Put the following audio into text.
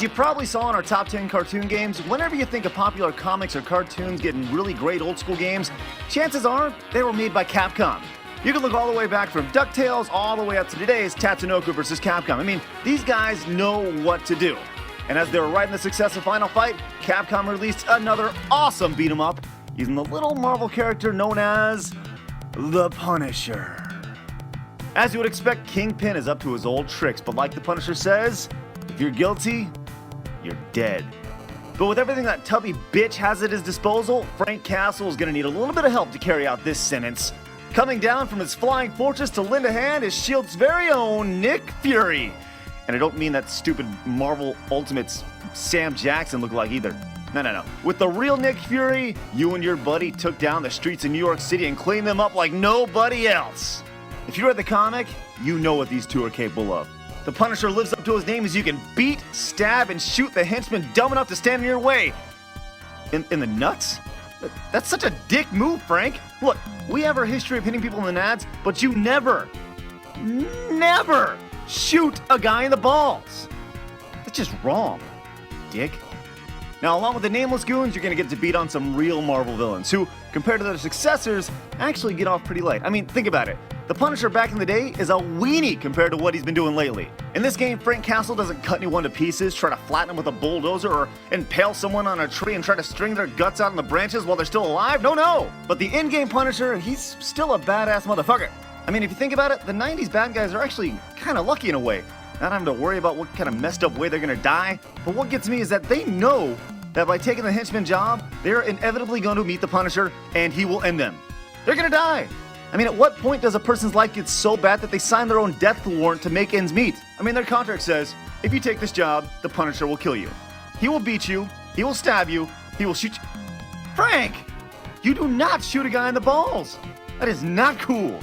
As you probably saw in our top 10 cartoon games, whenever you think of popular comics or cartoons getting really great old school games, chances are they were made by Capcom. You can look all the way back from DuckTales all the way up to today's Tatsunoko vs. Capcom. I mean, these guys know what to do. And as they were riding the success of Final Fight, Capcom released another awesome beat 'em up using the little Marvel character known as the Punisher. As you would expect, Kingpin is up to his old tricks, but like the Punisher says, if you're guilty, you're dead. But with everything that tubby bitch has at his disposal, Frank Castle is going to need a little bit of help to carry out this sentence. Coming down from his flying fortress to lend a hand is S.H.I.E.L.D's very own Nick Fury. And I don't mean that stupid Marvel Ultimates Sam Jackson look-alike either. No. With the real Nick Fury, you and your buddy took down the streets of New York City and cleaned them up like nobody else. If you read the comic, you know what these two are capable of. The Punisher lives up to his name as you can beat, stab, and shoot the henchman dumb enough to stand in your way. In the nuts? That's such a dick move, Frank. Look, we have our history of hitting people in the nads, but you never shoot a guy in the balls. That's just wrong, dick. Now, along with the nameless goons, you're going to get to beat on some real Marvel villains who, compared to their successors, actually get off pretty light. I mean, think about it. The Punisher back in the day is a weenie compared to what he's been doing lately. In this game, Frank Castle doesn't cut anyone to pieces, try to flatten them with a bulldozer, or impale someone on a tree and try to string their guts out in the branches while they're still alive. No. But the in-game Punisher, he's still a badass motherfucker. I mean, if you think about it, the 90s bad guys are actually kind of lucky in a way. Not having to worry about what kind of messed up way they're going to die. But what gets me is that they know that by taking the henchman job, they're inevitably going to meet the Punisher, and he will end them. They're going to die. I mean, at what point does a person's life get so bad that they sign their own death warrant to make ends meet? I mean, their contract says, if you take this job, the Punisher will kill you. He will beat you, he will stab you, he will shoot you. Frank! You do not shoot a guy in the balls! That is not cool.